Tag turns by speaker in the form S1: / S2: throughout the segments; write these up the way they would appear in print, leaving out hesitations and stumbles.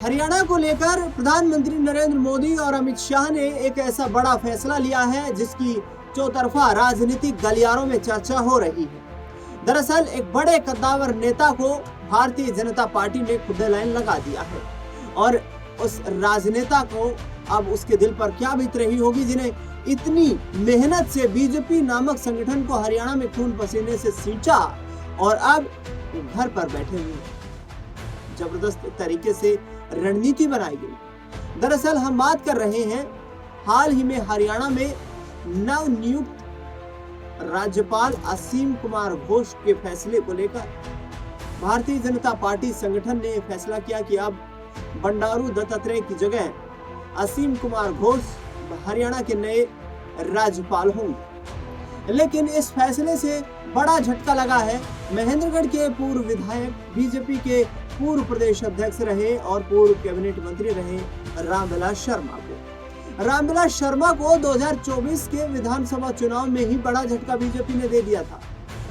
S1: हरियाणा को लेकर प्रधानमंत्री नरेंद्र मोदी और अमित शाह ने एक ऐसा बड़ा फैसला लिया है जिसकी चौतरफा राजनीतिक गलियारों में चर्चा हो रही है। दरअसल एक बड़े कद्दावर नेता को भारतीय जनता पार्टी ने खुदे लाइन लगा दिया है और उस राजनेता को अब उसके दिल पर क्या बीत रही होगी, जिन्हें इतनी मेहनत से बीजेपी नामक संगठन को हरियाणा में खून पसीने से सींचा और अब घर पर बैठे हुए जबरदस्त तरीके से रणनीति बनाई गई। दरअसल हम बात कर रहे हैं हाल ही में हरियाणा में नवनियुक्त राज्यपाल असीम कुमार घोष के फैसले को लेकर। भारतीय जनता पार्टी संगठन ने फैसला किया कि अब बंडारू दत्तात्रेय की जगह असीम कुमार घोष हरियाणा के नए राज्यपाल होंगे। लेकिन इस फैसले से बड़ा झटका लगा है महेंद्रगढ़ के पूर्व विधायक, बीजेपी के पूर्व प्रदेश अध्यक्ष रहे और पूर्व कैबिनेट मंत्री रहे रामविलास शर्मा को। रामविलास शर्मा को 2024 के विधानसभा चुनाव में ही बड़ा झटका बीजेपी ने दे दिया था,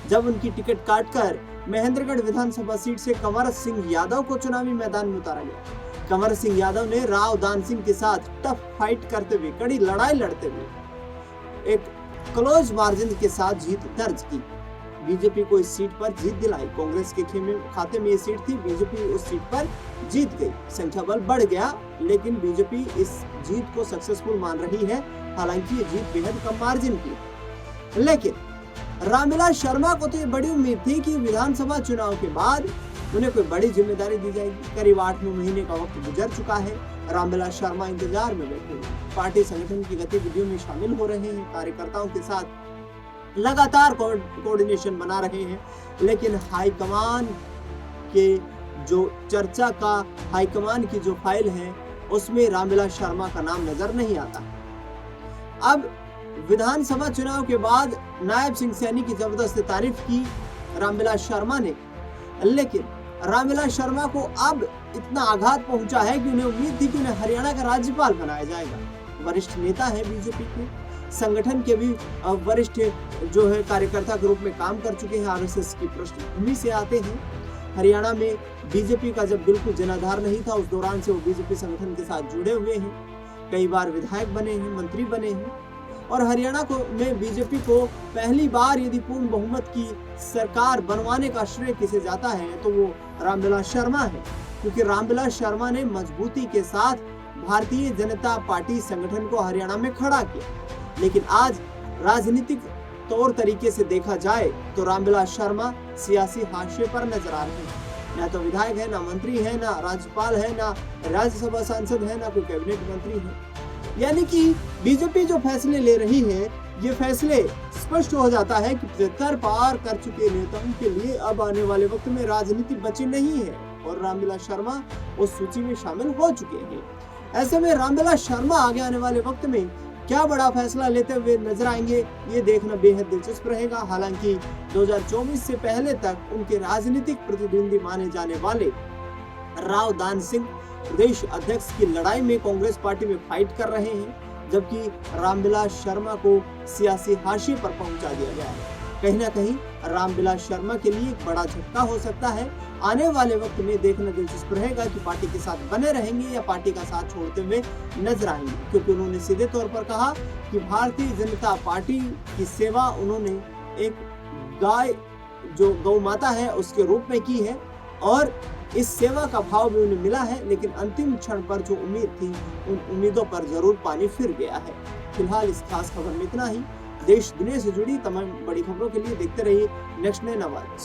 S1: जब उनकी टिकट काटकर महेंद्रगढ़ विधानसभा सीट से कंवर सिंह यादव को चुनावी मैदान में उतारा गया। कंवर सिंह यादव ने राव दान सिंह के साथ टफ फाइट करते हुए, कड़ी लड़ाई लड़ते हुए एक क्लोज मार्जिन के साथ जीत दर्ज की। बीजेपी को इस सीट पर जीत दिलाई। कांग्रेस के खाते में ये सीट थी, बीजेपी उस सीट पर जीत गई। संख्या बल बढ़ गया, लेकिन बीजेपी इस जीत को सक्सेसफुल मान रही है। हालांकि ये जीत बेहद कम मार्जिन की। लेकिन रामविलास शर्मा को तो ये बड़ी उम्मीद थी कि विधानसभा चुनाव के बाद उन्हें कोई बड़ी जिम्मेदारी दी जाएगी। करीब 8-9 महीने का वक्त गुजर चुका है। रामविलास शर्मा इंतजार में बैठे हैं, पार्टी संगठन की गतिविधियों में शामिल हो रहे हैं, कार्यकर्ताओं के साथ लगातार कोऑर्डिनेशन बना रहे हैं। लेकिन हाईकमान के जो चर्चा का हाईकमान की जो फाइल है उसमें रामविलास शर्मा का नाम नजर नहीं आता। अब विधानसभा चुनाव के बाद नायब सिंह सैनी की जबरदस्त तारीफ की रामविलास शर्मा ने, लेकिन रामविलास शर्मा को अब इतना आघात पहुंचा है कि उन्हें उम्मीद थी कि उन्हें हरियाणा का राज्यपाल बनाया जाएगा। वरिष्ठ नेता है बीजेपी के, संगठन के भी वरिष्ठ जो है कार्यकर्ता के रूप में काम कर चुके हैं, आरएसएस की पृष्ठभूमि से आते हैं। हरियाणा में बीजेपी का जब बिल्कुल जनाधार नहीं था, उस दौरान से वो बीजेपी संगठन के साथ जुड़े हुए हैं। कई बार विधायक बने हैं, मंत्री बने हैं और हरियाणा में बीजेपी को पहली बार यदि पूर्ण बहुमत की सरकार बनवाने का श्रेय किसे जाता है तो वो रामविलास शर्मा है, क्योंकि रामविलास शर्मा ने मजबूती के साथ भारतीय जनता पार्टी संगठन को हरियाणा में खड़ा किया। लेकिन आज राजनीतिक तौर तरीके से देखा जाए तो रामविलास शर्मा सियासी हाशिए पर नजर आ रहे हैं। ना तो विधायक है, ना मंत्री है, ना राज्यपाल है, ना राज्यसभा सांसद है, ना कोई कैबिनेट मंत्री है। यानी कि बीजेपी जो फैसले ले रही है, ये फैसले स्पष्ट हो जाता है कि 75 पार कर चुके नेताओं के लिए अब आने वाले वक्त में राजनीति बची नहीं है और रामविलास शर्मा उस सूची में शामिल हो चुके हैं। ऐसे में रामविलास शर्मा आगे आने वाले वक्त में क्या बड़ा फैसला लेते हुए नजर आएंगे, ये देखना बेहद दिलचस्प रहेगा। हालांकि 2024 से पहले तक उनके राजनीतिक प्रतिद्वंदी माने जाने वाले राव दान सिंह प्रदेश अध्यक्ष की लड़ाई में कांग्रेस पार्टी में फाइट कर रहे हैं, जबकि रामविलास शर्मा को सियासी हाशिए पर पहुंचा दिया गया है। कहीं ना कहीं रामविलास शर्मा के लिए एक बड़ा झटका हो सकता है। आने वाले वक्त में देखना दिलचस्प रहेगा कि पार्टी के साथ बने रहेंगे या पार्टी का साथ छोड़ते हुए नजर आएंगे, क्योंकि उन्होंने सीधे तौर पर कहा कि भारतीय जनता पार्टी की सेवा उन्होंने एक गाय जो गौ माता है उसके रूप में की है और इस सेवा का भाव भी उन्हें मिला है। लेकिन अंतिम क्षण पर जो उम्मीद थी, उन उम्मीदों पर जरूर पानी फिर गया है। फिलहाल इस खास खबर में इतना ही। देश दुनिया से जुड़ी तमाम बड़ी खबरों के लिए देखते रहिए नेक्स्ट 9 आवाज।